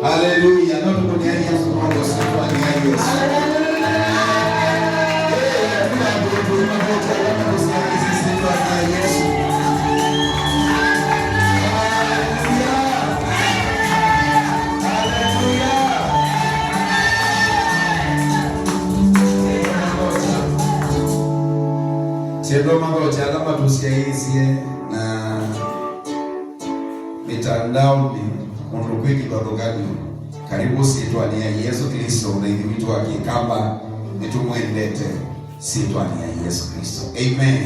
Haleluya. Na tukunyanya Yesu Mungu sifa ni Yesu. Sendo mambo cha kama tusiaizie na mitandao ni kundukwiki badogani. Karibu sitwani ya Yesu Kristo na hivi vitu akikamba nitumwendete sitwani ya Yesu Kristo. Amen.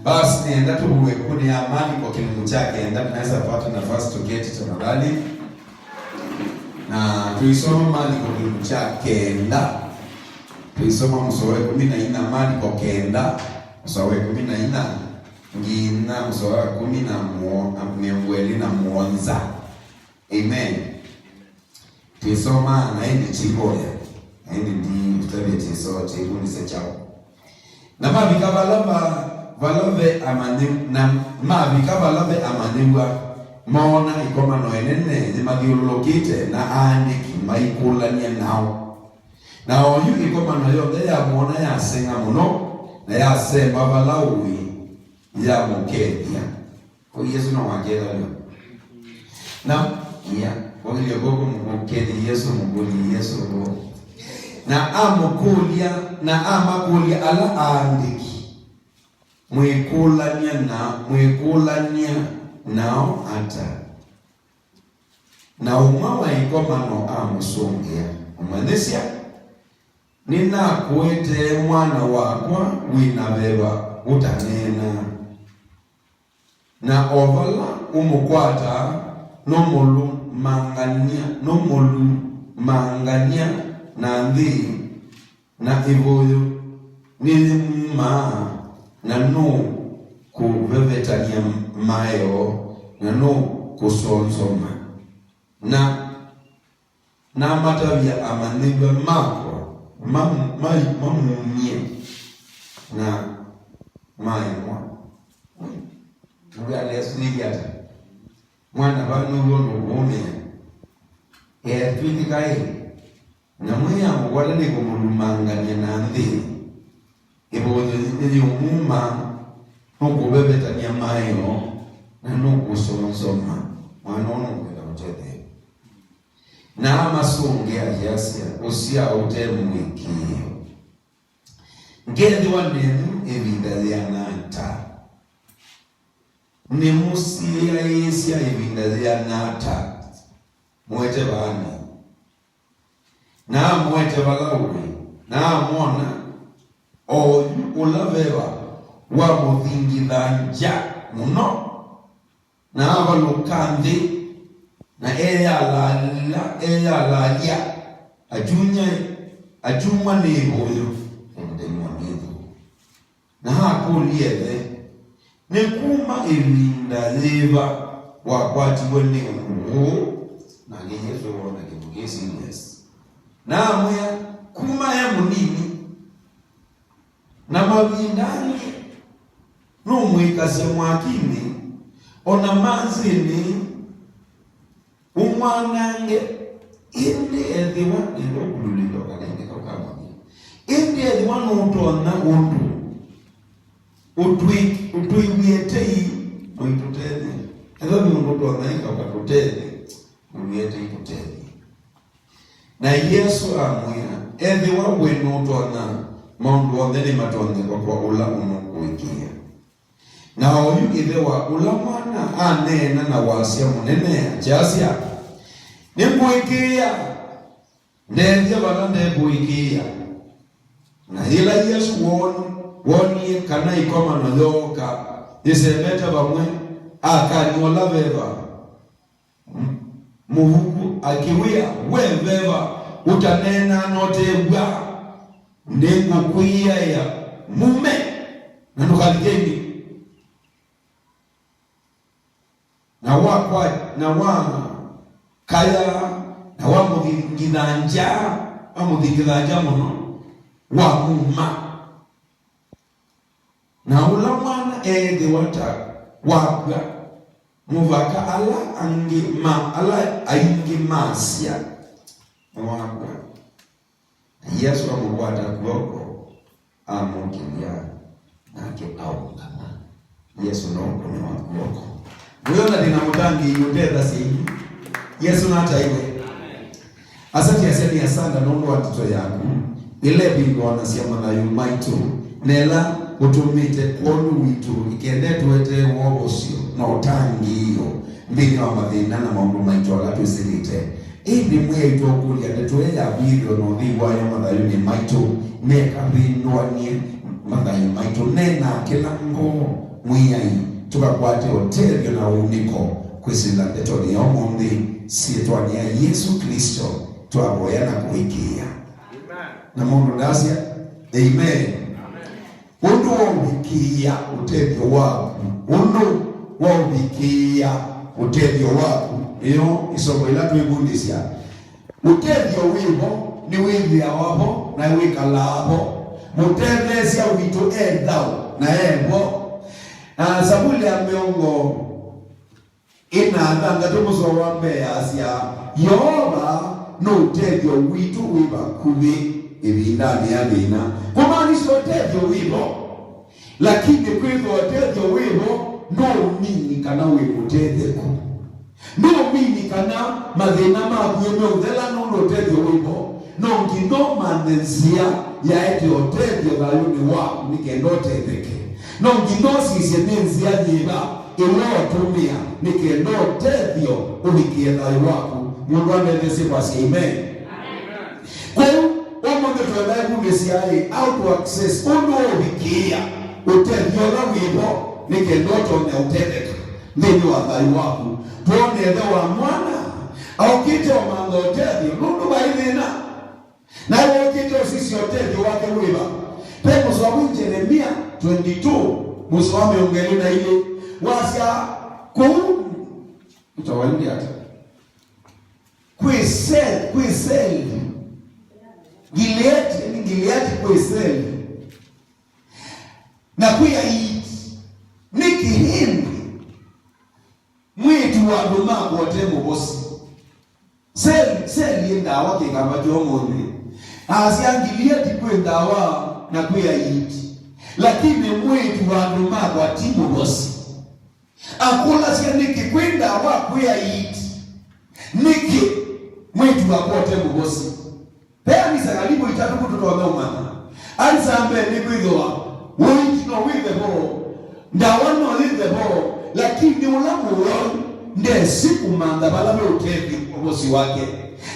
Basi nienda tuwe kuni amani kwa kilimo chake. Enda tunaweza pata nafasi tuketi tafadhali. Na tuisoma mali kwa kilimo chake enda. Tuisoma msowe 14 mali kwa kenda. Msowe 14 ngina msowe 10 na muonza. Amen. Tuisoma na hindi chiboya. Hindi ndi tutabeti so chikundi se chao. Na mabika valove amanim na mabika valove amanimwa maona ikoma no enene zimagiulokite na andiki maikulania nao. Na oyu ikoma no yonde ya muona ya senga muno na ya semba valawi ya mukedia. Kwa Yesu na wajela leo. Na ya kwa hiyo gogo mukedi Yesu muguli Yesu go. Na amakulia ala andiki. Mwikulania nao ata. Na umawa ikoma no amusungia. Umanisya nina kuete mwana wakwa winabeba utanena. Na ovala umukwata nomolu mangania na ndi na ivoyo nilima na no kuvevetania mayo na no kusonsoma na matavia amaniba mako mamumye na maimwa ngale asiliata mwana banu bono bome twitikai na mweya wala ni kumulumanganya na ndi ibo ni umuma nokubebetania mayo na nokusonsoma mwana ono kwenda mtete na amasunge ajasia usia utemwiki ngedi wanenu evindazianata ni musi ya isi ya evindazianata mwete bani na mwete balauwe na mwona oyu ulaveva wa muthingithanja muno na avalukandi na eyalalia ajuma nivoyo endemwamivu na hakulieve nekuma ivinda liva wakwatiwe ni nguo na Yesu wona kibugesi yes na amya kuma ya munini na mavindani numwikase mwakini ona manzini umwanange indi edhiwa nilokululido kalenge kakamani indi edhiwa nutona undu utwiwietei mwitutele edho miundutona ika wakatutele mwietei kutele na Yesu amwia edhiwa wenutona maundu ondhe ni matonde kwa ula unukuikia na oyu idewa ula mwana anena na wasia munene jasia nimbuikia ndethia bana ndembuikia na ila Yesu woni kana ikoma no yoka isebeta bamwe akanyola beba muhuku akiwia webeba utanena notebwa ndengo kuia ya mume na nukaligeni na wakwa na wa kaya na wa mugidanja muno wa muma na ula mwana ende wata wakwa muvaka ala aingi masia mwakwa Yesu amukwata kuboko amukilia nake aungama Yesu noko ni wakuboko muyona dina mutangi yudetha si Yesu nata iwe asati asemi asanda nondo watito yaku ile bingo anasema na yumaitu nela utumite kwonu witu ikende tuwete wogosio na utangi hiyo mbini wa mathina na maundu maitu wala tusilite ibi mwe ito kulia netuweza video no dhiwa ya mathayu ni maitu neka binduanie mathayu maitu nena kila ngo mwiyai tukakwate hotelio na uniko kwisila netoni ya omundi sietwani ya Yesu Kristo tuaboya na kuikia na mundu ndasia amen. Undu wabikia utethio waku undu wabikia utethio waku iyo isomo ila twibundisya utethio wibo ni withia wapo na wikala hapo mutethesya witu endao na ebo Zaburi ya miongo ina tumuso wa mbea asya Yehova no utethio witu wiba kubi ibindani ya bina kumaanisha utethio wibo lakini kwivyo utethio wibo no mini kana wikutetheko no mini kana mathina makuime uthela no utethio wibo no ngino manenzia ya ete utethio thayuni waku nikendo tetheke no ngino sisye nenzia nyiba iliyotumia nikendo utethio ubikie thayu waku mundu anethese kwa amen. Kwa omonde tuwele kumesiai how to access undu ubikia utethio na wibo nikendo tone utetheka nini wa thayu waku tuone edo wa mwana au kite wa manga utethio nundu baidhina na iwo kite osisi utethio wake wiba pe muswamu Jeremia 22 muswame ungeli na ile wasya utawalindi hata Kwisel Gilead Kwisel na kuya it nikihindi mwitu wa ndumaku watembo bosi sel yenda wake kama jomondi asya Gilead kwenda wa na kuya it lakini mwitu wa ndumaku watembo bosi akula siya nikikwenda wa kuya it niki mwitu wakote mbosi pea misa kalibu itatu kututoa umana alisambe nikwidhoa witino withebo ndawano withebo lakini ulamu wao ndesi kumanda balame utethi mbosi wake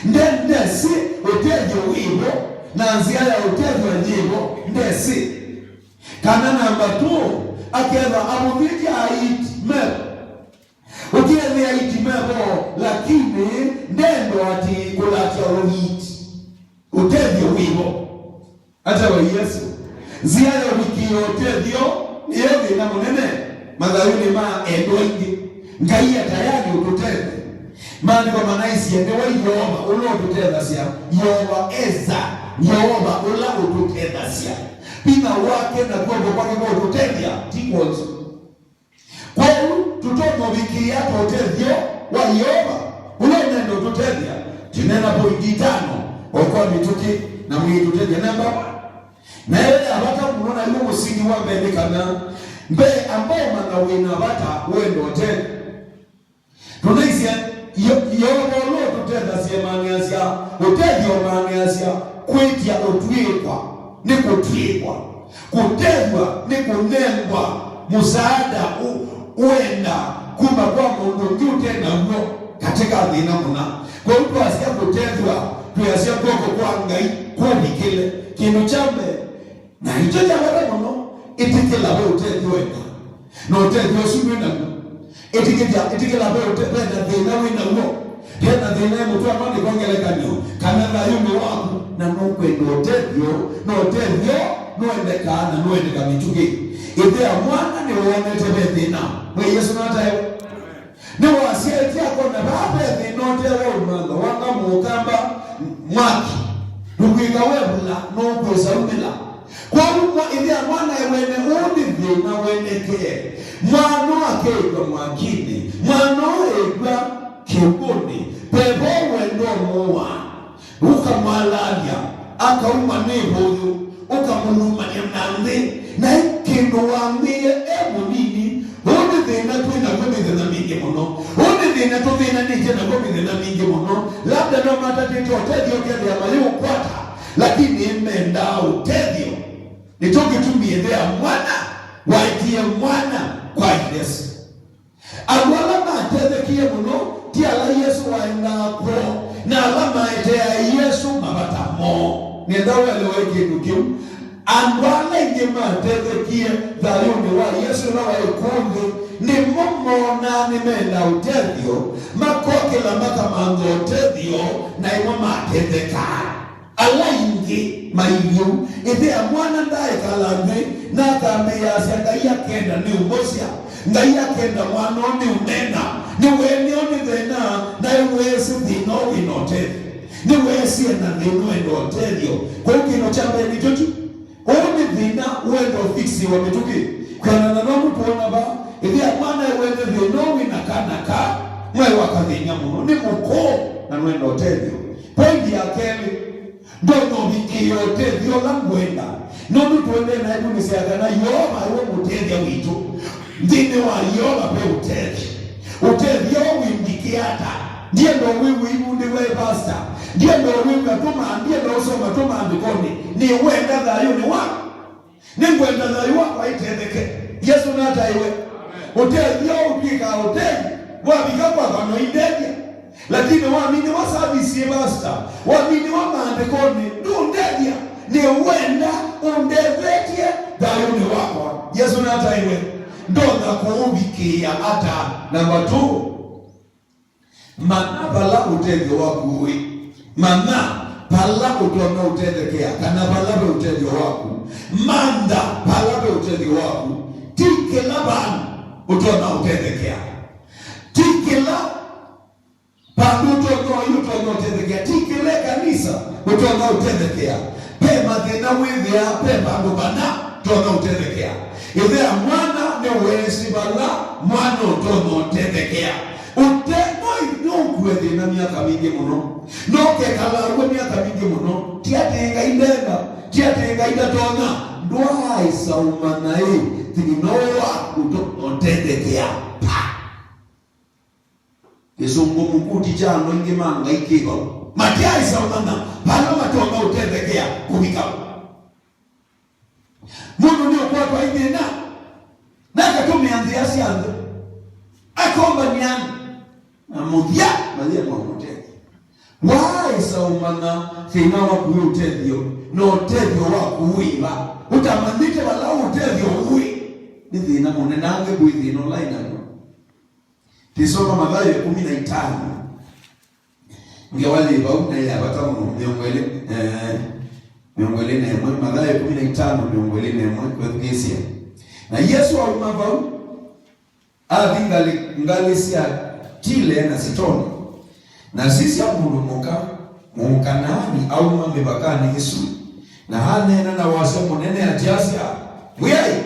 ndesi utethi wibo na nziala utethi wa njibo ndesi kana namba 2 akeva amuviti haiti mepo ukielea itimebo lakini ndendo ati kulatia rohiti utethio wibo hata wa Yesu ziara wiki utethio yevi na munene madhayuni ma endoingi ngaia tayari ututethe mani kwa manaisi yendewa Yehova ulo ututetha siya Yehova ula ututetha siya pina wake na kuwa kwake kwa ututethia tikwozi kwa tutoto wiki yako utethio wa Yehova ule nendo tutethia tinena pointi 5 okwa mituki na mwili tutethia namba na yeye abata kuona yuko msingi wa mbele kana mbe ambao mana wina bata wendo te tunaisia Yehova lo tutethia semaniasia utethio maniasia kwetia otwekwa nikutwekwa kutethwa nikunengwa musaada uenda kuma kwa mundu ngute na mno katika dhina muna kwa mtu asiya kutethwa tuyasiya kwa ngai kwa bikile kinu chambe na hicho jambo mno itikela bo utethwa na utethwa sumwe na itikela bo utethwa dhina wina mno tena dhina mtu amani kongeleka nyo kana na yume wangu na nokwendo utethwa no utethwa noendekana noendeka mituki ide amwana ni wonete bethina mwe Yesu natayo ni wasieti yako na babe thinote wonanga wanga mukamba mwaki nukuiga webula no kwesa umila kwa umwa ide amwana wene undi thina weneke mwana akegwa mwakini mwana egwa kibuni bebo wendo muwa ukamwalalia akauma nehoyo ukamuluma nyamnande na ikindu wambie munini hundi thina twina kwimithina mingi muno hundi thina tuthina nije na kwimithina mingi muno labda no matatito utethio kethia mayukwata lakini imenda utethio nitugitumie thea mwana waitie mwana kwa Yesu agwala matethekie muno ti ala Yesu waendako na alama etea Yesu mabatamo nendawelewe kindu kiu andwala inge matethekie thayuni wa Yesu na waikundu ni momona nimenda utethio makokela makamango utethio na imo matetheka ala ingi maiyu ithea mwana ndae kalangwe na kambia siangaia kenda ni umosia ngaia kenda mwana ni unena ni weni oni thena na iwesi thino winotethi ni wesi na thino winotethi kwa ukino chamba ni jotu oni thina wendo fiksi wa mituki kwa na nomu tuona ba ithea mwana wende thino winakanaka mwe wakathinya muno ni muko na winotethi pointi ya keli ndono wiki yote viola mwenda nomu tuende na ebu nisiagana yoba uwe mutethia witu ndine wa yoba pe utethia windikiata ndiye ndo wiwu ibu ndiwe pasta ndiye ndo wiwu katuma ndiye ndo usoma tuma andikoni ni wenda dhayo ni wako ni mwenda dhayo wako haitetheke Yesu nata iwe utethia upika utethi wabika kwa kano indedia lakini waamini wa service ya basta waamini wa maandikoni ndedia ni wenda undevetie dayuni wako Yesu nata iwe ndonda kuubikia hata namba 2 mana pala utethio waku mana pala utona utethekea kana pala utethio waku manda pala utethio waku tikela bana utona utethekea tikela pamoja kwa yuto utethekea tikele kanisa utona utethekea pema thina withia pema ngubana utona utethekea ithea mwana ni wesi bala mwana utona utethekea uteno inokwe thina miaka mingi muno noke kalarwe miaka mingi muno tiatenga indenga tiatenga idatona ndwa isauma nae thinowa utona utethekea Kizungu mkuti chano ingi manga ikigo matia isaumana pano matonga utethekea kubika mundu ni okwa kwa ingena naka tumeanzia sianze akomba nyani na muthia malia kwa mutethio wa isaumana thina wa kuyu utethio no utethio wa kuwiva utamanite wala utethio uwi ni thina munenange kuithino laina Tisoma Mathayo 15 ngewali bau na ya batamu miongole na mwe Mathayo 15 miongole na mwe kwa kesi na Yesu alimabau ngalisia kile na sitoni na sisi amulumoka mukanani au mambebakani Yesu na hanena na wasomo nene ajasia mwai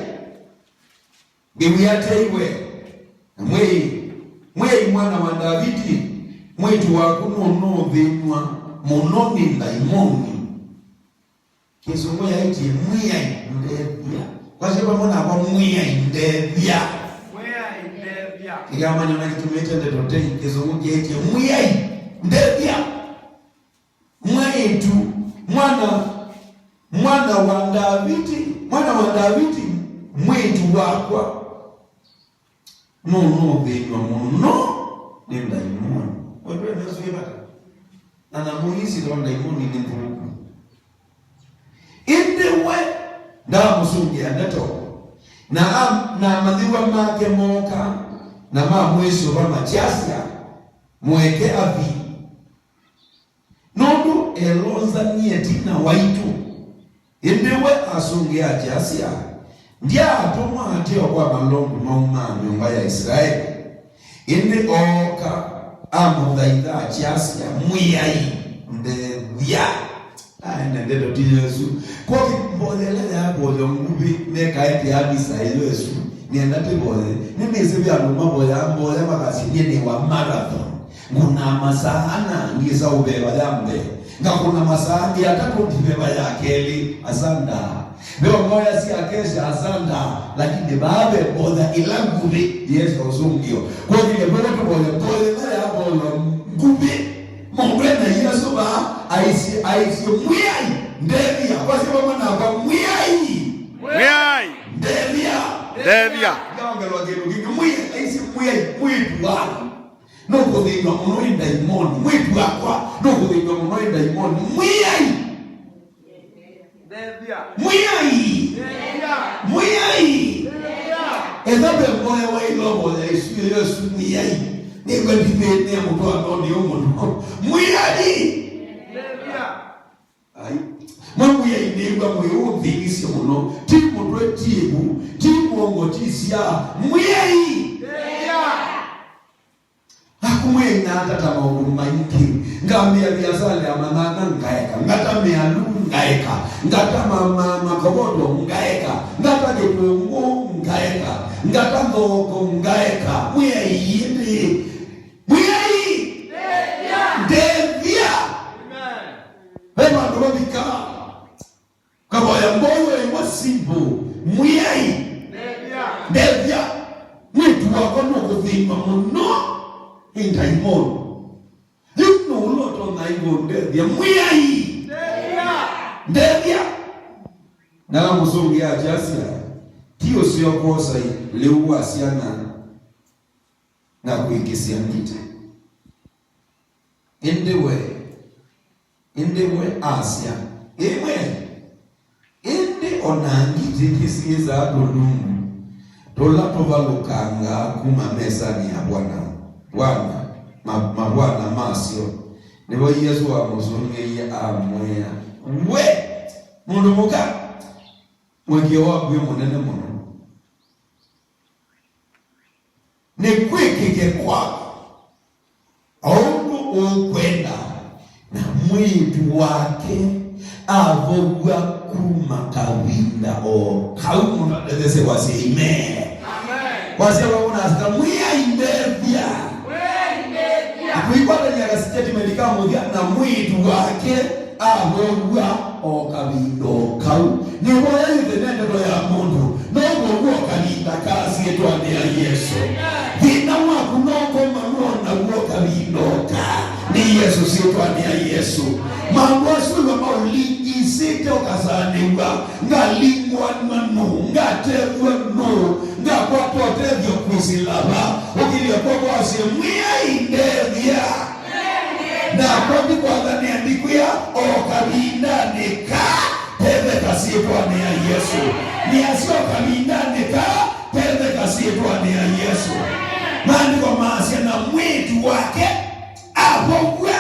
biwiyateiwe na mwei mwana wa Davidi mwetu wakuno no venwa mononi daimoni kizungu ya iti mwia indevya kwa sababu mwana kwa mwia indevya kigama nyona kitumete ndote kizungu ya iti mwia indevya mwetu mwana wa Davidi mwetu wakwa no venwa mono ni daimoni wewe unazuyeba na namuhisi ndo daimoni ni mvurugu indewe nda musungi anato na madhiwa make moka na mweso wa machasia mweke avi nondo elonza nietina waitu indewe asungi achasia ndia atumwa atio kwa malongo mauma nyumba ya Israeli inde oka amudhaidha achasia mwiyai ndevya ndedo Yesu kwa kimbodele ya bodo ngubi nekaiti abisa Yesu nienda tibole nini sivya mambo ya makasi ni wa marathon kuna masaa ngiza ubeba yambe nga kuna masaa ya tatu tibeba ya keli asanda leo moya si akesha asanda lakini babe boda ilanguri Yesu uzungio kwa vile boda pole na hapo ngubi Mungu na Yesu ba aisi mwiai ndevia kwa sababu na kwa mwiai ndevia ngalo ngelo mwiai aisi mwitu wako no kudhigwa muno indaimoni mwitu wako no kudhigwa muno indaimoni mwiai ezabe moya wa ilobo ya Yesu mwiai ni kwa dipende mtu ambaye ndio mtu mwiai ai mambo ya inegwa moyo dhigisi muno tipo twetibu tipo ngotisia mwiai akumwena tata maundu maingi ngamia biazale amanana ngaeka ngata mealu ngaeka ngata makobodo ngaeka ngata getungu ngaeka ngata ngoko ngaeka mwiai devia bema ndobika kaboya mboyo imasibu mwiai devia mwitu wako no kudhima muno indaimoni yuno uloto na hivyo ndevia na muzungu ya jasia tiyo siyo kosa leuwa asiana na kuikisia ngite indewe asia inde onangite kisiza adolungu tolato valukanga kuma mesani ya Bwana masio nibo Yesu wa muzungu ya amwea we mundu muka mweke wabwe munene muno ni kwikike kwa aundo ukwenda na mwitu wake avogwa kumakawinda o kaumu na dedese wasi amen wasema unasika mwia indevia kuipata nyaka siteti medika moja na mwitu wake avogwa okabindo kau ni moya yude nendo ya mundu nogo wokalinda kazi yetu ane Yesu vina waku nogo manuona wokabindo ni Yesu siyetu ane Yesu mangwasuwa maulingi site okasaniwa ngalingwa nanu ngategwa no ngakwapo tevyo kusilaba ukilia kwa wase mwia indevia na kwa kwa dhani andikuya okabinda nika teve kasiyetwa ni ya Yesu ni asio kabinda nika teve kasiyetwa ni ya Yesu mani kwa maasya na mwitu wake apogwa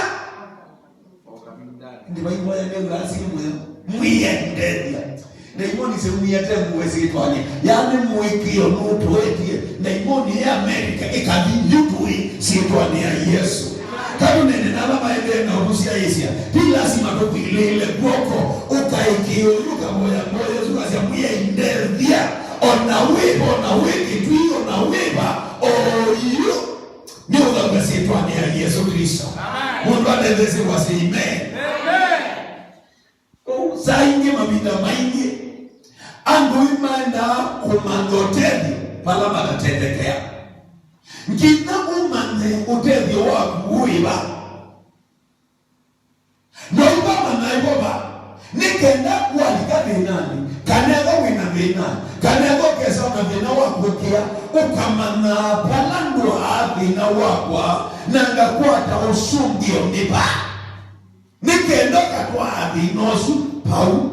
ndiba imoya nenga asili mwia indevia na imoni se mwiyate mwezi itwani yani mwikio nutu etie na imoni ya Amerika ikabi yutui si itwani ya Yesu kama nene na baba ebe na ubusia Yesia bila sima tukuilele kwoko ukaikio yuka moya zukasia mwia indevia ona wiki tuyo na weba oyo ni uga si itwani ya Yesu Kristo mundu adevese wasi amen saingi mabinda maingi andu imanda kumandoteni pala matatendekea ngina umane utevyo waku uiba noiba manaiboba nikenda kualika binani kanego wina binani kanego kesa na bina wakukia ukamana palando abina wakwa nanga kuata usungio niba nikenda katwa abinosu pau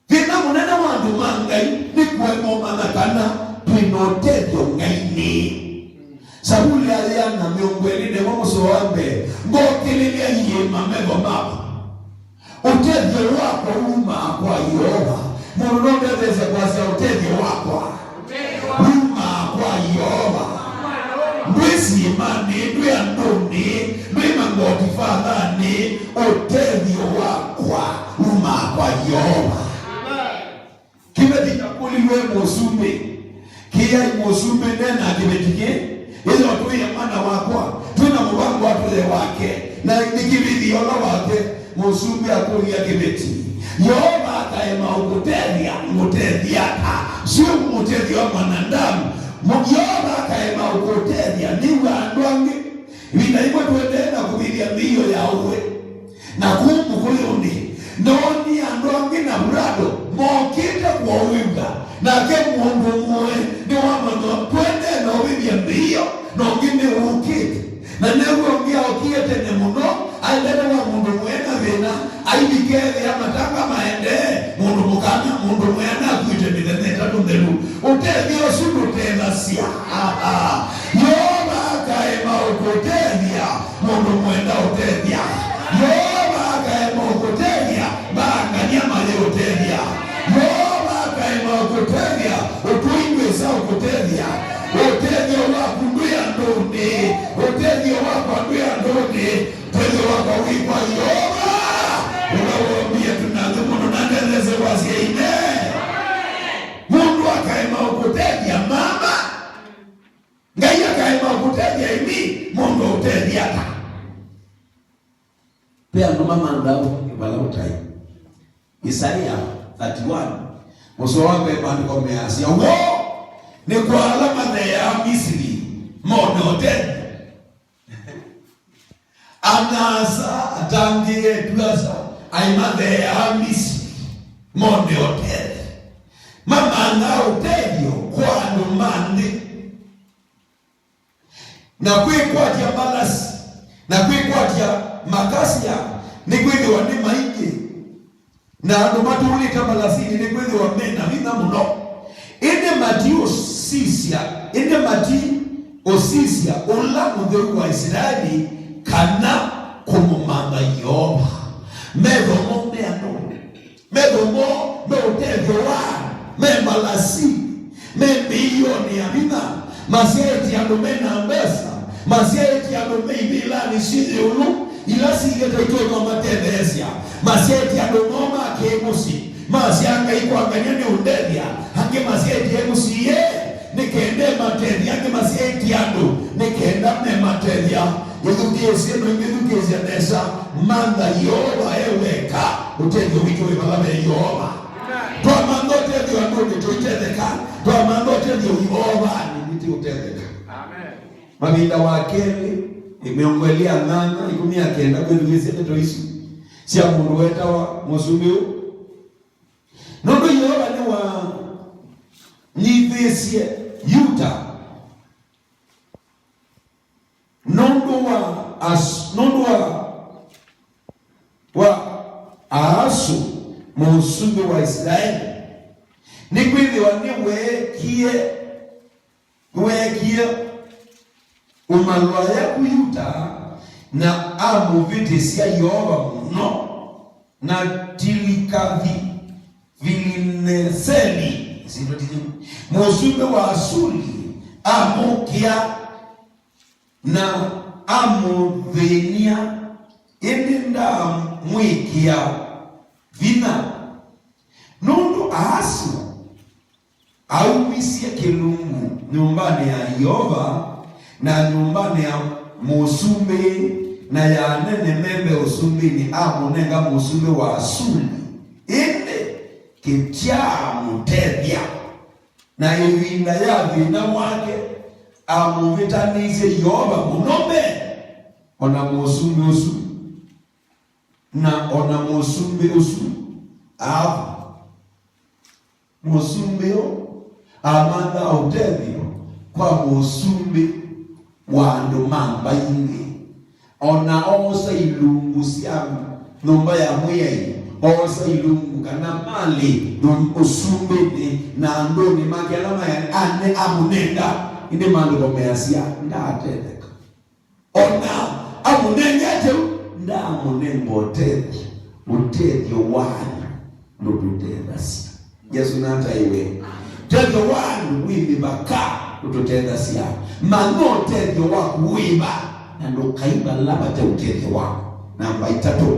vina munene wandu mangai nikwemo manakana twinotevyo ngaini sabuli aliana miongweli ne moso wambe ngokililia yema mego mama utevyo wako uma kwa Yehova munobe veze kwa sa utevyo wako uma kwa Yehova mwisi imani ndwe andoni ndwe mangoti fadhani utevyo wako uma kwa Yehova kime dikakuli we mosume kia muthe wake na nikibithio na wake musumbi akuria kibeti Yehova akaema ukutethia mutethia sio mutethia wa mwanadamu. Yehova akaema ukutethia ni wandwangi vina hivyo tuendeenda kuvilia mbio ya uwe na kumbu kuyundi noni andwangi na mrado mokite kwa uwinga na ke mundu mwe ni wamano twende na uvilia mbio na ungine ukite na newe ungia ukiete ne muno ailele wa mundu mwena vina aibikele ya matanga maende mundu mukana mundu mwena kuite milene tatu ndelu utethia sudu tena siya Yehova akaema ukutethia mundu mwenda utethia Yehova akaema ukutethia baangania mali utethia Yehova akaema ukutethia utuingweza ukutethia utethia waku nduya ndoni utethia waku nduya ndoni utethia waku wikwa Yehova unawambia tunadhumuno nandeleze wazi ine mundu akaema ukutethia mama ngai akaema ukutethia imi mundu utethia ta pia ndo mama ndao ibala utai Isaiah 31 muso wake pandiko measia wo ni kwa alama ya Misri mono utethia anasa atangie tuasa aimade ya Misri mono utethia mama na utethio kwa numande na kwikwatia balasi na kwikwatia makasia ni kweli wa nema ingi na ndo matulita balasini ni kweli wa mena vina muno ine mati osisia ola mudheru wa Israeli kana kumumanga Yehova medomo meano medomo meutevyo wa memalasi memilioni ya mina Masieti ya domena mbesa Masieti ya domeibila ni shidi ulu Ilasi igeta itono matethesia Masieti ya domoma kemusi Masianga iko anganyani undedia Hange masieti ya musi ye Nikende matethia Hange masieti ya do Nikenda me matethia Yedhukiesi eno yedhukiesi ya nesa Manda Yehova eweka Utethio wito imalame Yehova Toa mandote dio andoni tuitetheka Toa mandote dio Yehova utetheka. Amen. Maminda wakele imeongelea nganga ikumia kenda kwelugese toisu. Sia mundu weta wa musumbiu. Nondo Yehova ni wa nivesie yuta. Nondo wa Ahasu musumbi wa Israeli. Nikwili wa niwe wekia umalwa ya kuyuta na amuvitesia Yehova muno na tilikavi vilineseli musumbe wa Asuri amukia na amuvenia endenda mwikia vina nundu Ahasu aumisie kilungu nyumbani ya Yehova na nyumbani ya musumbe na ya nene membe usumbi ni amunenga musumbe wa Asuri inde kitia mutethia na ivinda ya vina wake amuvitanize Yehova munombe ona musumbe usu na ona musumbe usu musumbeo amanda utethio kwa musumbi wa ndomamba ingi ona osa ilungu siamu nomba ya mwei osa ilungu kana mali usumbi na ndoni makialama ya ane amunenda ine mando komeasia ndatetheka ona amunenda tu nda amunengo utethio wanu nututethasi Yesu nata iwe tethio wanu wimbi baka ututenda siya mano tethio waku wiba na ndo kaiba laba te utethio waku namba 3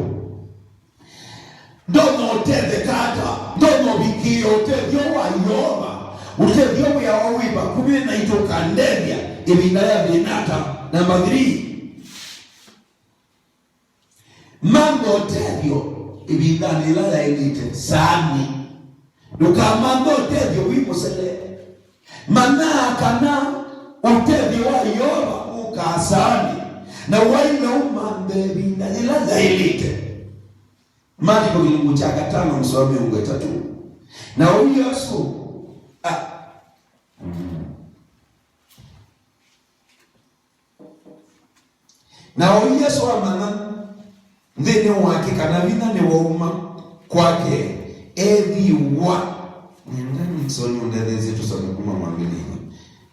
ndono utethio kata ndono bikio utethio wa Yehova utethio ya wawiba kumina itoka ndevya ibinaya binata namba 3 mambo tebyo ibidhanila yailite sami nukamambo tebyo wimusele mana kana utebyo wa yoba ukasani na waina umambe ibidhanila yailite. Marko kifungu cha 5 msome ungwe 3. Na huyu Yesu na huyu Yesu amana ndene wake kana vina ne wauma kwake eviwa ndani msoni ndeze tusome kuma mwambili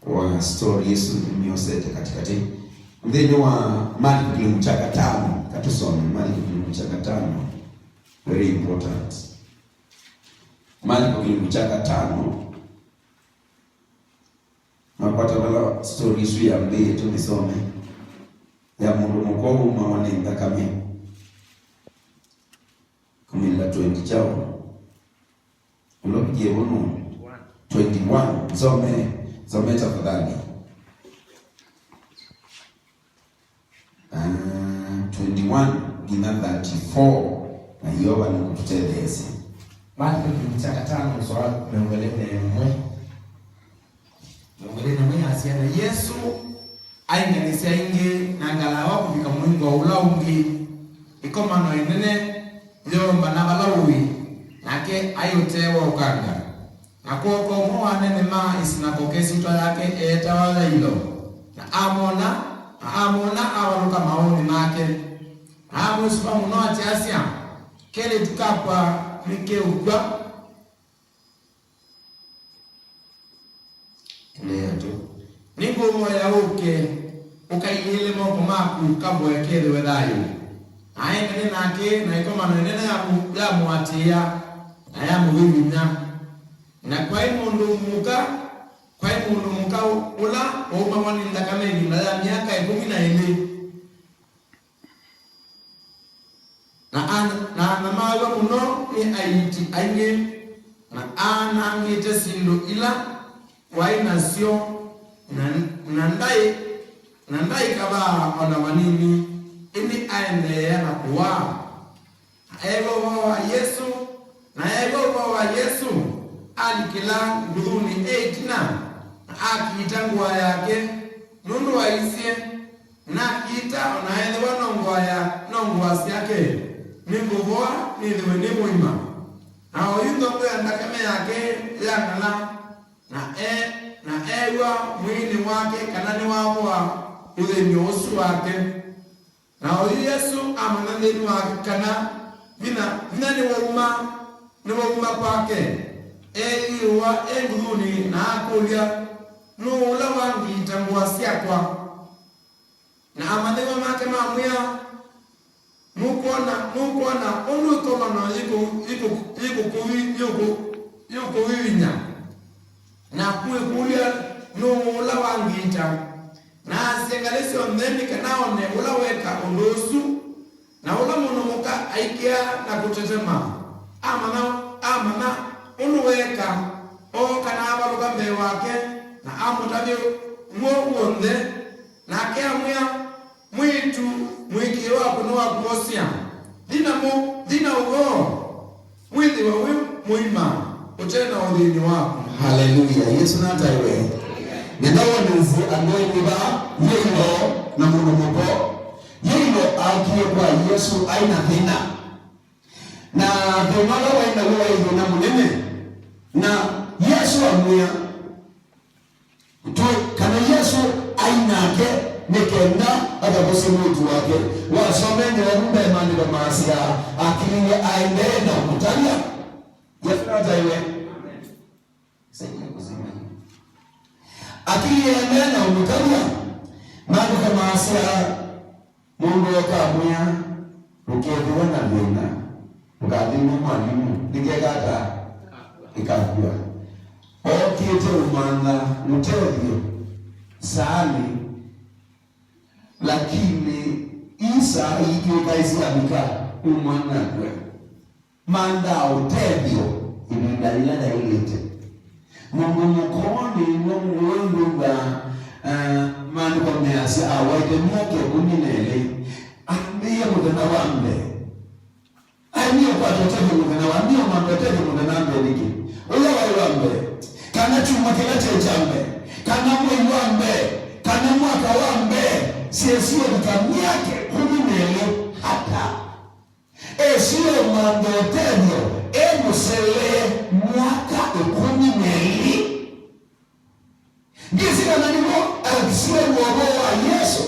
wa story Yesu niosete katikati ndene wa Marko kifungu cha 5 katusome Marko kifungu cha 5 very important. Marko kifungu cha 5 napata wala story hiyo ya mbili tunisome ya mundu mukuru maone ndakame kumila 20 chao ulopigie bono 21 some tafadhali 21 gina 34 na Yoba ni kututeleze. Marko kifungu cha 5 swali tumeongelea mwe asiana Yesu ainganisia ingi na ngalawa kufika mwingo wa ulaungi ikomano inene yomba na balawi nake ayotewa ukanga nakoko mwa nene ma isinakokesi to yake etawala hilo na amona awaruka maoni make amusipa muno atiasia kele tukapa mike ukwa leo tu ningo moya uke ukaiyele moko maku kabwekele wedayo aende nake na ikoma nene ya muatia na ya muwinya na kwa mundu muka ula oba wani ndakameli na ya miaka 12 na mawa muno ni aiti ainge na ana ngite sindo ila waina sio nandai kaba ona manini ini aende na kuwa ego wa Yesu alikila nguduni 8 na akitangwa yake nundu waisie na kita onaende nongwa yake ningovoa niwe ni muima na oyundo kwa ndakame yake yakala na ewa mwini wake kanani wa ule nyosu wake na huyu Yesu amanandeni wake kana vina ni wauma kwake eliwa enguni na akulia nula wangi tambua siakwa na amanewa make mamuya mukona onu komano yuko winya na kuikulia nula wangita na sengalesi ondeni kanaone ulaweka ondosu na ula munomuka aikia na kutetema amana unuweka o kanaba lukambe wake na amutabyo mwonde na kemya mwitu mwikiwa kunwa kumosia dina ugo mwili wawe muima utena udini wako. Haleluya. Yesu nataiwe ninawo nuvu angoyiba yino na munomuko yino akiye kwa Yesu aina thina na thomala waina wewe na munene na Yesu amuya to kana Yesu ainake nikenda atakosi mtu wake wasomeni wambe mani wa masia akili aende na mutalia Yesu nataiwe sasa kuzima akili aende na mutalia mani kwa masia Mungu akamuya ukiwa na vina ukadini mwalimu ningekata ikakua okite umanda mutevyo sali lakini isa ikiukaisiamika umwana kwe manda utevyo ibidalila na ilete Mungu mukoni munguwenduga mani kwa measi awaite mwake kuminele ambiye mutana wambe mambeteni munenambe niki uya waiwambe kana chuma kilache chambe kana mwiwambe kana mwaka wambe siesiwe nikamiake kuminele hata esiwe mambeteni musele mwaka 12 Gizina na nimo akisiwe mwogo wa Yesu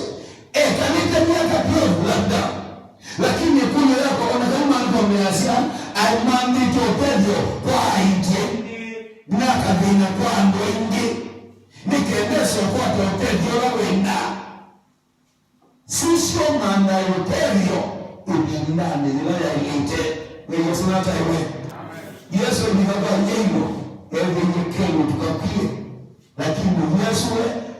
kanite miaka pia labda lakini kule yako wanakama alikomeasia aimandi topedio kwa ije miaka vina kwa ndo ingi nikendeso kwa topedio la wenda sisio manda yopedio ubindani nilaya ilite wewe sunata iwe Yesu ni baba yenu evenye kenu tukakie lakini Yesu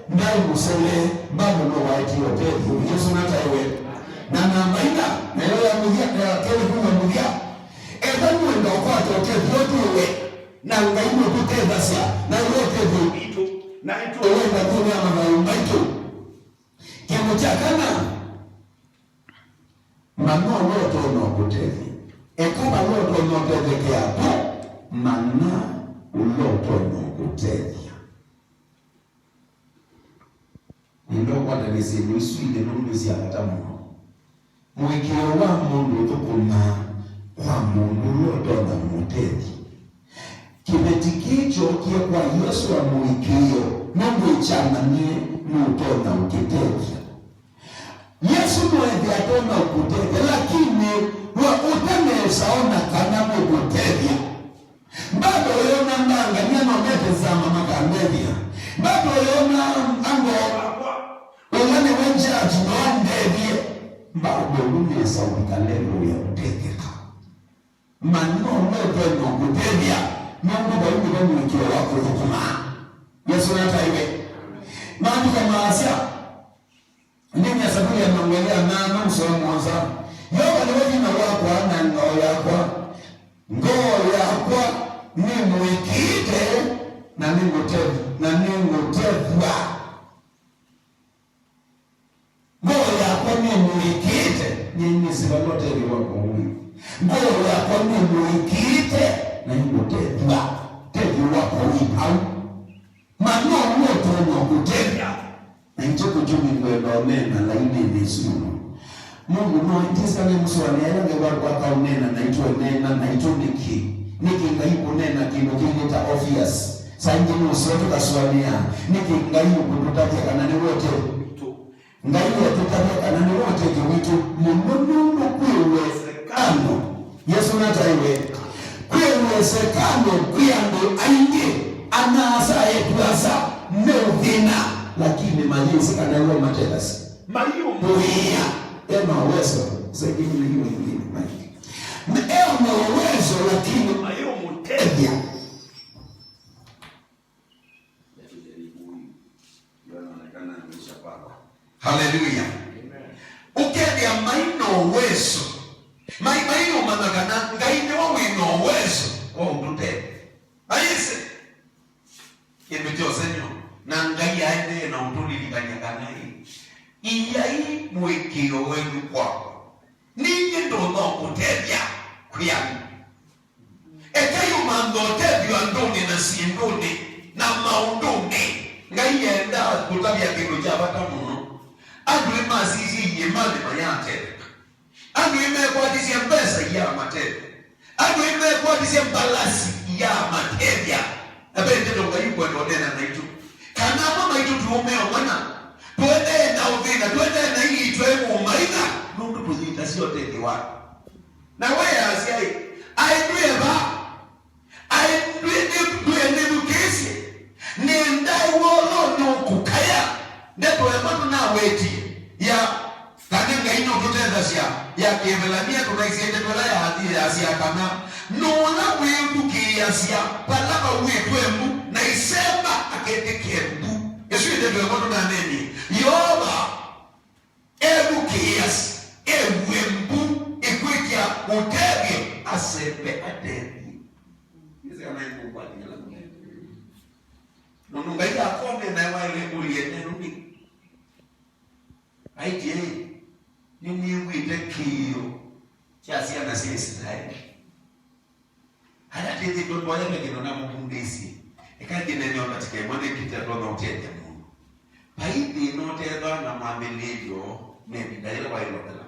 ndai musele baba no waiti yopedio Yesu nata iwe na namaina na leo ya muzia na kele kuma muzia edani wenda kwa topedio tuwe na ngaimu kuteza sia na yote vitu na ito wenda kuna mama itu kimuchakana mano wote no kutezi ekaba wote no kutezi hapo mana uloto no kutezi ndo kwa dalisi niswide no mbizi akatamu mwikiro wa mundu tukuna kwa mundu loto na mutezi kibetikicho kia kwa Yesu wa mwikio mungu ichananie mutona ukitezi Yesu mwezi atona ukutezi lakini wa utamesaona kana mukutezi bado yona nanga nyama mete za mama kandedia bado yona ango ulane wenja tunaondevie bado lumesa ukalelo ya utekeka manno mwepe no kutezia mungu baungu kwa mwikio wako kukuma Yesu nataiwe maandu kama asia ndini ya sabuni ya mangelea na msuwa mwanza yawa ni wajina wakwa na ngao yakwa ni mwikite na ningu tevwa ngao yakwa ni mwikite nini sivalote ni wako hui ngao yakwa ni mwikite na ningu tevwa wako hui au manu mwoto na kutevya na ichoko jumi mwendo nena laini nisunu Mungu mwantisa ni msuwani ya yange waka unena na ito nena na ito niki ngaibu nena kino kinita obvious sa ingini usoto kasuwania niki ngaibu kututatia kanani wote ngaibu kututatia kanani wote kiwitu mungu kwewesekano Yesu nataiwe kwewesekano kuyando aingi anasa yetuasa meuvina lakini majinsi kanaewa matelasi mayo muhia ema uwezo zaidi hiyo ingine maiki ema uwezo lakini mayo mutebya haleluya ukebya maino uwezo maino managana ngaine wawino uwezo mutebya ayise yemetyosenyo na ngai aende na utulilikanyakanaye iyai mwikio wenu kwako ninyi ndono kutebya kuyani ekayo mandotebya ndoni na sindoni na maundoni ngai yenda kutabya kilo cha batamu adwe masisi yemale mayate adwe kwa disi pesa ya matebe adwe kwa disi balasi ya matebya abende ndo ngai kwa ndona na itu kana mama itu tuomeo mwana tuende na uvina tuende na hii tuemu maina nundu tuzita sio teke wako na wewe asiai aidwe kesi nendai wolo no kukaya ndeto emanu na weti ya kanenga ino kutenda sia ya kevelania tunaisiende tola ya hadi ya sia kana nona wetu kiasia palaba wetu embu na isema akete kembu Yesu ndio mwana na nini yoba ebu kiasi ewembu ikwikia utege asepe adebi hizi anaimbu kwa nila nunga ya kome na wale uliene nuni aije nini wite kiyo kiasi ana sisi zaidi Hata tizi kwa wale wengine mundisi. Ekagene ne obatike mwane kitendo no tete mu. Paithi no tete na mamelio ne bidaila wa ilodela.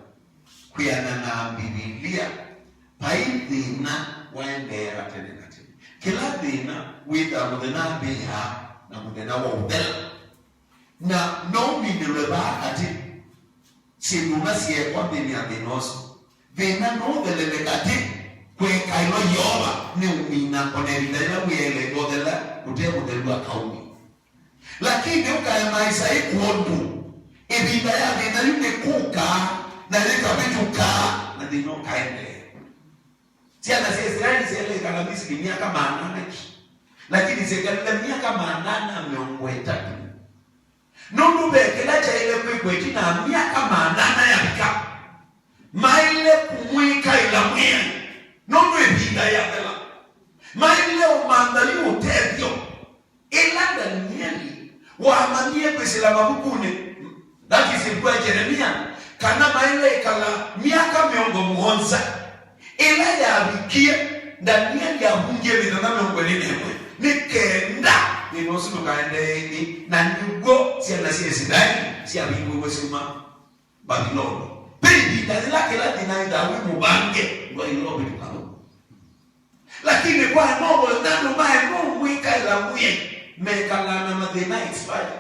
Kuyana na Biblia. Paithi na waende atende nati. Kila dina wita mudena biha na mudena wa udela. Na no minuleba ati sinuma siye kwa dini ya dinoso. Vena no delelekati kwe kailo yoba ni umina koneridela mwele godela utemu delua kaumi. Lakini ukaya maisa ikuondu ibida ya dina yune kuka na lika bituka na dino kaende. Sia na siya Israeli siya lika labisi ni miaka manana. Lakini siya miaka manana meongwetatu. Nundu bekela cha ile kwekwechi na miaka manana ya bika. Maile kumwika ila mwene. Nundu ibida ya bela. Maile umanda yu utevyo. Ilanda nyeli. Waamanie kwesila mabukune. Daki sikuwa Jeremia. Kana maile ikala miaka miongo muhonza. Ila ya bikie. Daniel ya hungie midana miongo ninewe. Nikenda. Ninosu nukaende ini. Na nyugo siya na siya sidai. Siya bingu wesuma Babiloni. Baby, lazila kila dinaida wimu bange. Kwa ilo bitu kalo. Lakini kwa nobo nano mae mungu ika ila mwe. Mekala na madhina expire.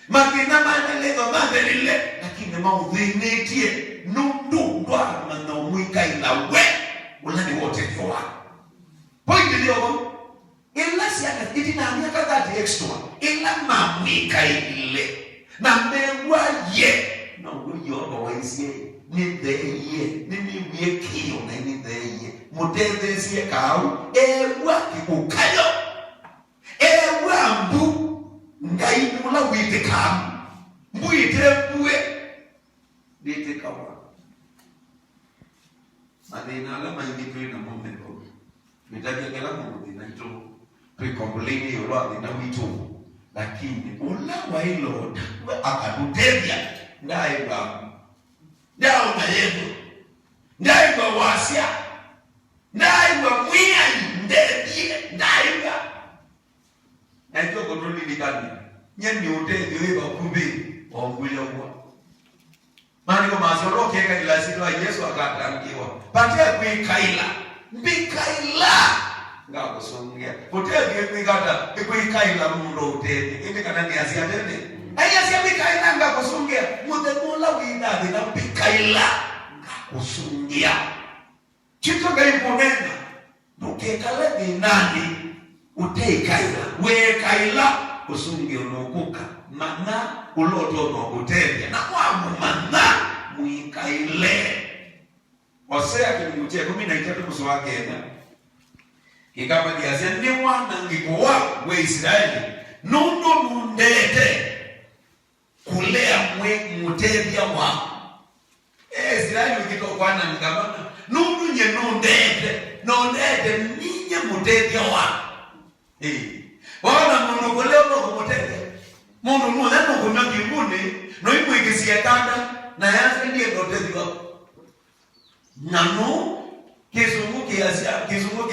Madhina manelezo madhelile. Lakini maudhinetie. Nundu ndwa na mwika ila we. Ulani wote kiwa. Point liyo. Ila siya iti na miaka 30 extra. Ila mamwika ile. Na mewa ye. Na uyoba waisiye. Ni dheye. Ni miwe kiyo na ni dheye. Muteze siye kau. Ewa kikukayo. Ewa mbu. Ngai mula wite kamu. Mbu itebue. Dite kawa. Madina ala maingitu na momento. Mitabia kela mungu na ito. Tuikombolini yolo na wito. Lakini ula wa ilo akatutebia. Ndaiwa. Ndao na yebu. Ndaiwa wasia. Ndaiwa mwia ndebie. Ndaiwa. Na ito kontroli nikani. Nyeni utebio iwa kubi. Wangwile uwa. Mani kwa mazoro keka ilasito wa Yesu akatangiwa. Patia kuikaila. Mbikaila. Nga kusongia. Potea kuikaila. Kuikaila mundo utebe. Ime kanangi asia tende. Aya siya mbikaila nga kusongia. Mudemula winadi na mbikaila. Nga kusongia. Chito nga iponena. Nukekala ni nani. Uteikaila. Wekaila. Kusongia unokuka. Mana uloto no utebe. Na wamu mana. Mwikaile. Hosea kilimutia 13 mstari wa 9. Kikama diazia ni wana ngikuwa we Israeli. Nundu mundete. Kulea mwe mutebia wako. Israeli wikito kwa na mkamana. Nundu nye nundete. Nundete ninye mutebia wako. Wana mundu kulea wako mutebia. Mundu mwena kuna kibuni. No imu ikisia tanda. Na yansi ndiye notebia wako. Nano kizungu kiasia kizungu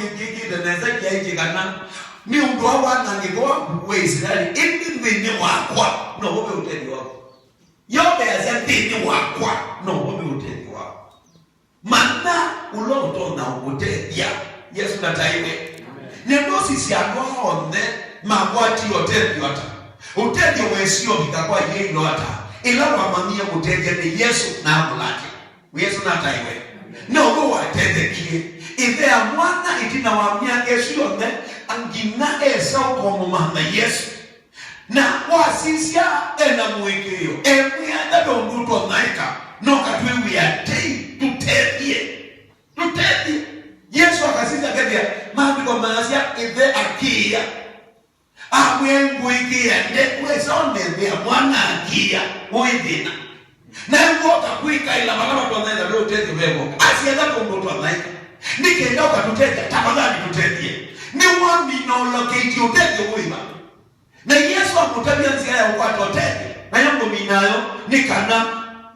kideneza kiaikana ni undwa wana ngikwa we Israeli indini wakwa no wobe utedi wako yobe azatini wakwa no wobe utedi wako mana uloto na utedia Yesu nataiwe nendo sisi agonde magwati otedi wata utedi wesio bikakwa yelo hata ila wamania utedia ni Yesu na amulati Yesu nataiwe no go atedekie ife amwana itina wamia Yesu yonde angina esa ukomo mama Yesu na wasisia ena mwekeo emwenda donduto naika no katwe we atei tutedie Yesu akasisa kedia maandiko manasia ife akia amwengu ikia ndekwe sonde ya mwana akia uidina na ngoka kuika ila malama tuanza leo tete vemo asienda kumboto anaika nikenda ukatutete tafadhali tutete ni wami no locate utete uiba na Yesu akutabia nzia ya ukwato tete na yango minayo nikana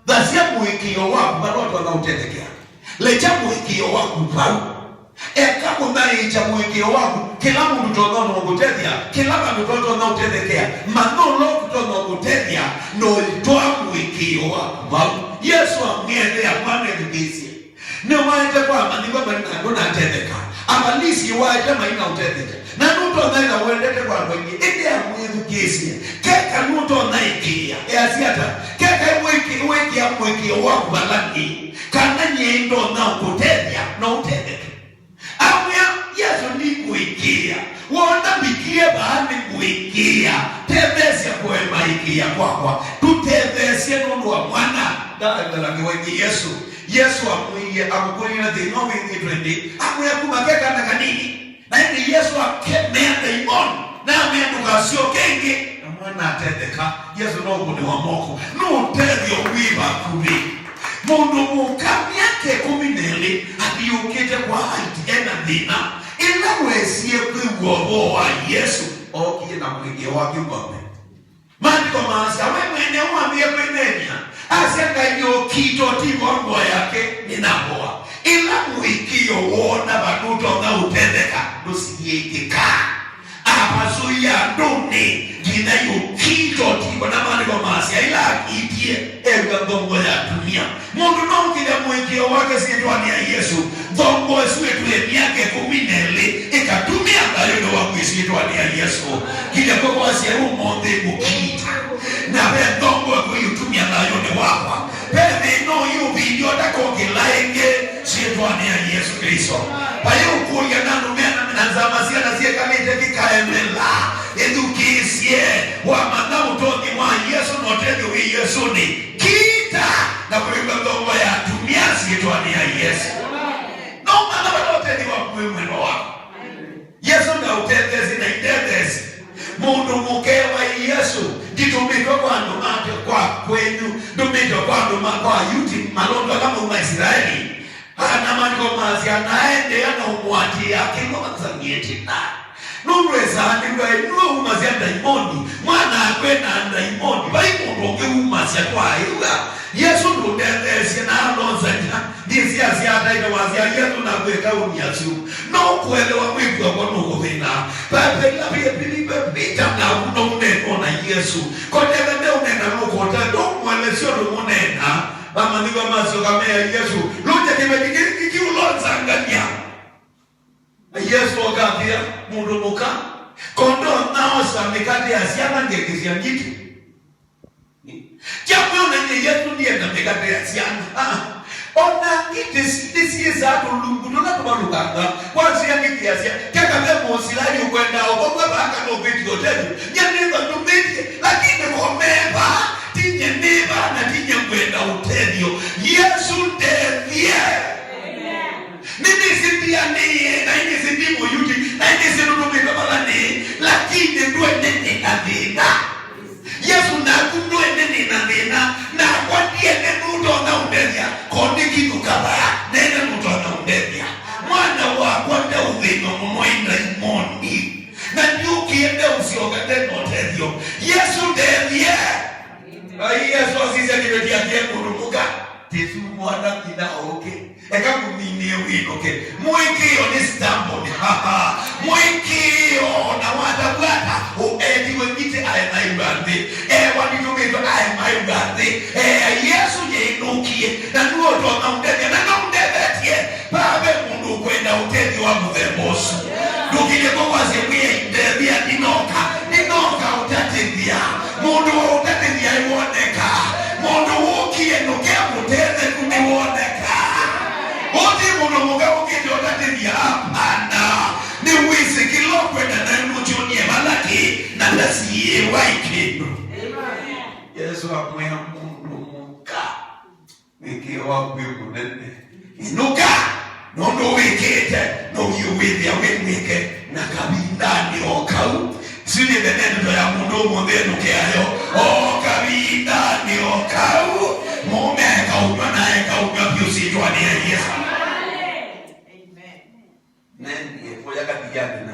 dhasia muikio wako bado watu wanaotetekea lecha muikio wako pao kama ndani cha mwekeo wako kila mtu tono no kutedia kila mtu tono no kutedia manolo kutono kutedia no toa mwekeo wako Yesu amwende amane ndisi ne waje kwa mandigo bali na tendeka abalisi waje maina utendeka na nuto naina wendete kwa wengi ende amwezu kesi keka nuto naikia asiata keka weki amwekeo wako balani kana nyendo na kutedia no utendeka amya Yesu ni kuikia wona bikie baadhi kuikia tebesi kwa maikia kwakwa tutebesi ndo wa mwana dala ni Yesu amwiye amukulina the no we twende amya kumakeka na kanini na ni Yesu akemea daimon na ameanduka sio kenge na mwana atendeka Yesu no ni wa moko no tedio wiba kubi mundu mukami yake 12 abiyukite kwa haiti ena dina ila wesie kwiwobo wa Yesu okie na mwige wake ngombe Mandiko maasa mwene umwambie kwenenya aseka iyo kito timongo yake ninaboa ila muikio wona baduto na utendeka nusiyeika abasuya nduni gina iyo kito timo na mandiko maasa ila itie ega dongo ya dunia mundu nongile muikio wake siyetwani ya Yesu dongo suetule miake 12 ikatumia ngayono wangu siyetwani ya Yesu kile koko wasiya umonde mukita na vendongo kuitumia ngayono wako pende no yu video takongelaenge siyetwani ya Yesu Kristo payo ukuya nanu mena minazamazia na siye kalite kikaemela edukisie wa mana utoni wa Yesu notende wi Yesu ni kita na kuimba dongo ya tumia siyetwani ya Yesu no mana watoteni wa mwemweno wako Yesu na utendezi na itendezi mundu mukewa Yesu ditumiko kwa ndumate kwa kwenu dumito kwa ndumate kwa yuti malondo kama uma Israeli ana mandiko mazi anaende yana umwati yake kwa zangeti na nureza ndwa inua umazi ya daimondi mwana akwena daimondi bai mundu umazi kwa ila Yesu ndendezi na alonza disi asiata ina wazia Yesu na kweka unyasu no kuelewa mwiko kwa nuko vina pape la pili pita na unoneno na Yesu kodele ne unena nuko tado mwelesio numunena mama nigo maso kamea Yesu luje kibediki ulonza ngania Yesu wakapia mundu muka kondo nao samikati asiana ngekizia njitu Jambo na Yesu ndiye ndamekate ya siana ona itisi za kulungu na kubalukanga kwanza ngiti ya sia kaka memo silali ukwenda okonga baka no video tenu nyeneza tumiti lakini komeba tinye neba na tinye kwenda utedio Yesu ndiye nini sindia ni na nini sindimo yuti na nini sinudumika balani lakini ndwe nini kadina Yesu na kundu nini nadina na kwa ndiye nenuto na undedia kondiki tukabaya nene nuto na undedia mwana wa kwanda uvino mmoinda imondi na nyuki ende usiogate notedio Yesu ndedie Yesu asise kibetia kie kurumuka tisu mwana kina oke eka kumine winoke mwikio ni stambo mwikio na watablata uedi wengite aemaibande wanitumito aemaibande Yesu yenukie na nuoto na undege na undebetie babe mundu kwenda utedi wa mudhemosu dukile kwa zemie indebia ninoka utatibia mundu wa utatibia iwoneka mundu ukie nukea muteze kuniwoneka oti mundu muga ukite utatibia apana ni wisi kilokwe na nuchunie malaki na nasiye waikinu Yesu akwea mundu muka wiki wakwe kunene inuka nondo wikite no yuwithia wimwike na kabindani okau sini venendo ya mundu mwendenu kiayo kabindani okau mumeka umana eka unyapyusitwa ni Yesu nene foya katijani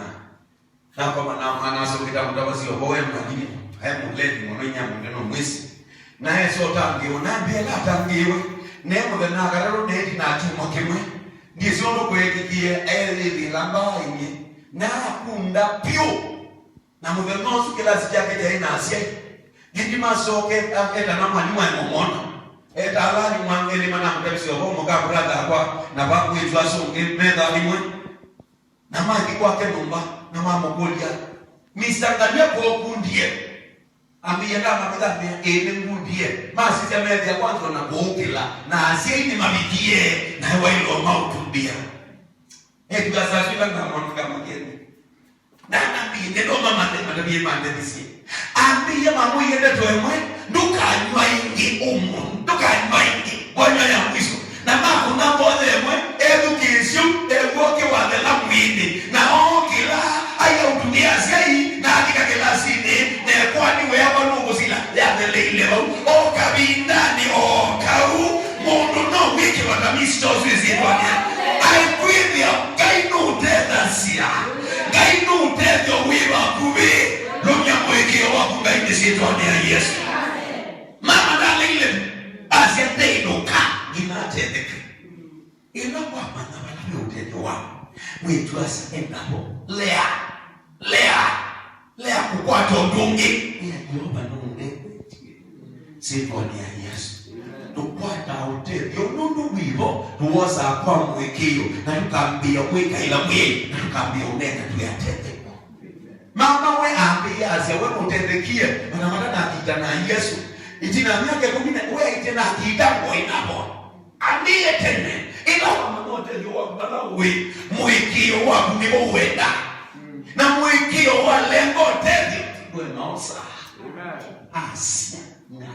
na kama na manaso kitamutawasi oboe mwajini haya muleti mwonya mwendeno mwisi nae so tangiwe na mbela tangiwe nemo the nagararo dedi na chuma kimwe ngizono kwekikie eli lamba ini na kunda pio na muvenosu kila sijake ya ina asia gidi masoke eta na mwalimu anomona eta alani mwangeli mana mtebisi ohomo ka brother kwa na baku yetu asonge meda limwe na maki kwake nomba na mama kolia misangania kwa kundie ambiye kama kadhambi ene ngundie masi temezi ya kwanza na bookila na asiini mabikie na wailo mautubia etu asasila na mwana kama kene na nabi neno mama madabi mande disi ambiye mamu yende toemwe ndukanywa ingi ndukanywa ingi bonya ya mwiso na makuna bodemwe education ewoke wadela mwini na okila aya utumia sei na hakika kelasini na kwani wewe wanunguzila ya deleile o kabindani o kau mundu no wiki wakamisto zizidwania aikwivya gainu tedasia gainu tedio wiwa kubi lumya mwekio waku gaini zidwania Yesu mama daleile asiateinoka ginatedeke ila wapana wala utedio waku mwitu asiendapo lea kukwata udungi ya kiomba nunge sifoni ya Yesu tukwata utedio nundu wivo tuwoza kwa mwekio na tukambia mweka ila mwe na tukambia unena tuyatete mama we ambia asia we utedekie wanamata na kita na Yesu itina miake kumine we itina kita kwa inapo ambie tene ila wamamote yuwa kubala we mwekio waku nibo uenda na mwekio wa lengo tedi we nosa asia na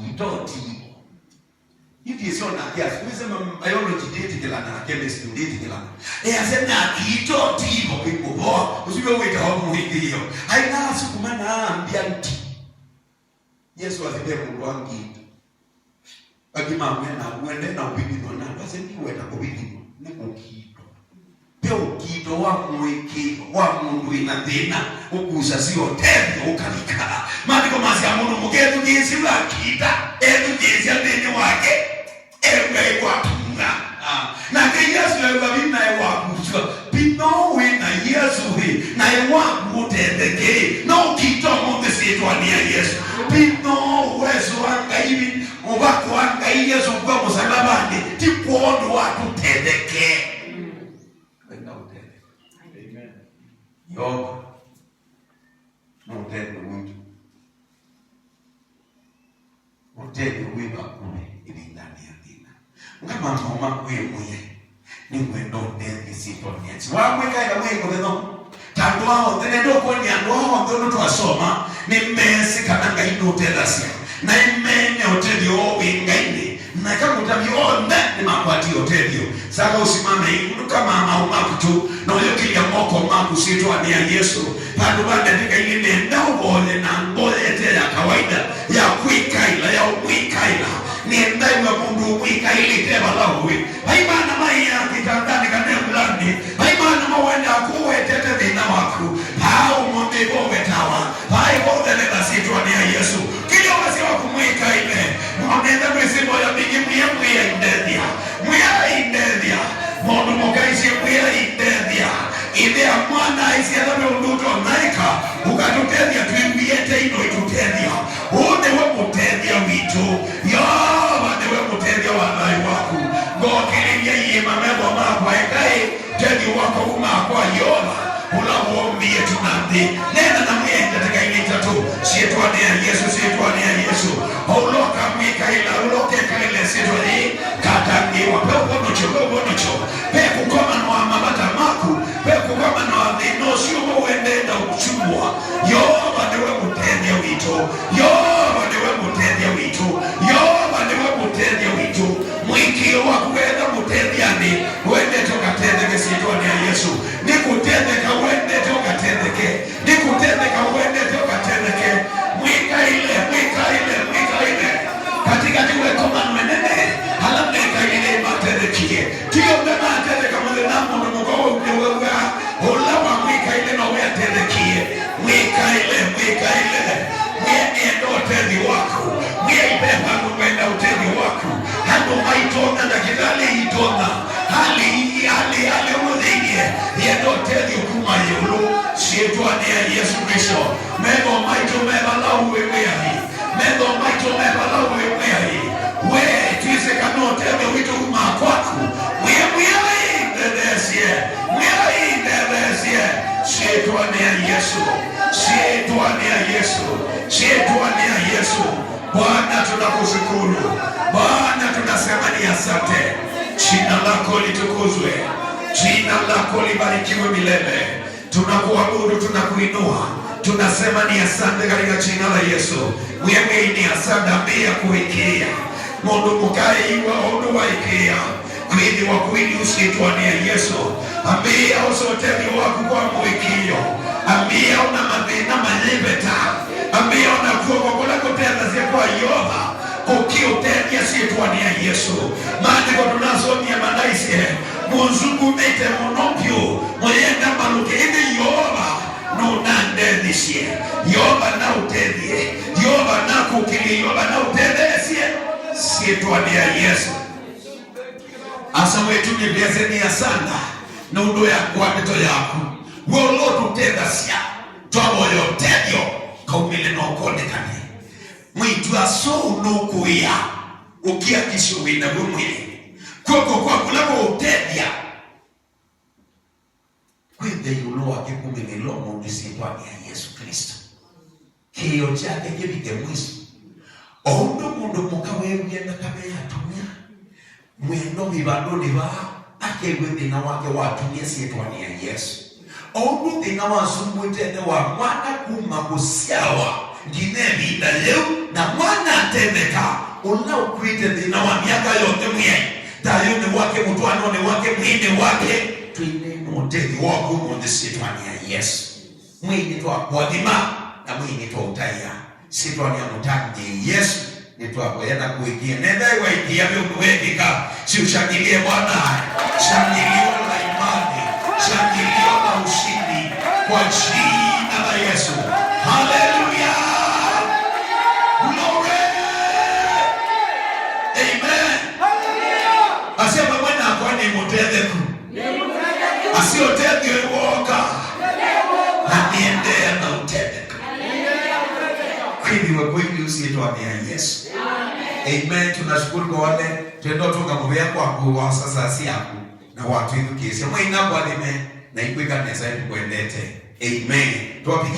kitoti hivi sio na kiasi kusema biology date kila na chemistry date kila asema kitoti hivyo kiboa usiwe weka hapo mwekio haina siku maana ambia nti Yesu azide Mungu wangu akima mwena uende na ubidi na basi ni wenda kubidi ni ukito pia ukito wa mweke wa mundu ina thina ukuza sio tendo ukalikala maandiko masi ya mundu mugetu jinsi la kita jinsi ya dini wake ewe kwa tunga na ke Yesu ya babina ya wakujua pino we na Yesu we na ya wakutendeke no ukito mundu sitwa ni ya Yesu pino uwezo wanga hivi mubako wanga Yesu kwa msalabani tikuondo watu tendeke yoga na utendo mwingi utendo wiba kule ili ndani ya dina kama mama kwe mwenye ni mwendo ndenge sitoniachi wamweka ya mweko deno tangu wao deno kwa ni ango ndono tuwasoma ni mesi kananga ino utedasia na imene utedio wingaini na kama utaviona ni makwati utedio sasa usimame hivi kama mama tu na hiyo kile moko maku sitwa ni ya Yesu pande bande ndika ile ndao bole na ngole ya kawaida ya kuikaila ya kuikaila ni ndai wa mundu kuikaili teba lawe haimana mai ya kitandani kana fulani haimana mawenda kuwe tete dina wako hao mwambe bowe tawa hai bowe na sitwa ni ya Yesu kile wasi wa kumuikaile mwamenda mwesibo ya bigi mwiya indedia mono mogaisi mwiya indedia idea mwana isi adabe unduto naika ukatutedia tuimbiete ino itutedia unewe mutedia witu yawanewe mutedia wanai waku ngokililia yimamebo makwa ekai tedi wako umakwa yola ula uombie tunandi nena na mwenye taka initatu sietuane ya Yesu uloka mikaila uloke kaile sitwani katangiwa pepo nocho peku koma no amamata maku peku koma no adinosi uwendenda uchumwa yoba niwe mutedia wito mwikio wa kuwenda mutediani wende toka tendeke sitwani ya Yesu nikutendeka wende toka tendeke mwikaile katika tiwe koma mwenene halamne kaile matedekie tiyo bema tedeka mwende namu numuko unewewa ulawa mwikaile na wea tedekie mwikaile mwene utedi wako mweipepa mwenda utedi wako hando maitona na kidali itona hali sietwane ya Yesu Kristo mego maito mebalau wewe mego maito mebalau wewe we tuise kanote me wito umakwaku sietwane ya Yesu, sietwane ya Yesu, sietwane ya Yesu. Bwana tunakushukuru, Bwana tunasema ni asante. Jina lako litukuzwe, jina lako libarikiwe milele. Tunakuabudu, tunakuinua, tunasema ni asante katika jina la Yesu. Wewe ni asante ambia kuikia mundu mukai wa odu waikia kwini wa kwini usietwane ya Yesu. Ambia usoteli wako kwa mwikio, ambia una madhina malibeta, ambia unakuwa kwa kula kutenda zia kwa yoha kukio tenia sietwane ya Yesu. Maandiko tunasomia manaisi muzungu mete monopio moyenda maluke indi yoha nunandedhisie yoha na utedhie yoha na kukili yoha na utedhesie sietwane ya Yesu. Asa wetu ni biazeni ya sana nundo ya kwaneto yaku wolo tutenda siya tuwa yotedio kaumile no konekani mwitu aso unukuya ukia kishuwina mwili kwa kulako utedia kwende yulo wake kumile lomo ndisitwani ya Yesu Kristo kiyo chake kibike mwisu ondo mundu mukawe mjenda kame yatumia mwendo mibandoni ba akewe thina wake watumia sietwane ya Yesu. Ondo thina wasumwitene wa mwana kuma kusiawa nginebi na leo na mwana atendeka una ukwite thina wa miaka yote mwenye tayone wake mtuanone wake mwine wake tuine motezi wako mwende sietwane ya Yesu. Mwini tuwa kwadima na mwini tuwa utaya sietwane ya mutandi Yesu nitwa kwenda kuigia nenda iwaigia vyokuwekika si ushangilie Bwana, shangilio la imani, shangilio la ushindi kwa jina la Yesu. Haleluya, glory, amen. Asema Bwana akwani mutetheku asiotethwe woka na niendea na utetheku kwini wa kweli usietwane ya Yesu. Amen. Tunashukuru kwa wale tuendo toka mubea kwa kuwa sasa siyaku na watu hivu kisi mwa inabu alime na ikuika nesa yetu kuendete. Amen. Tuwapigia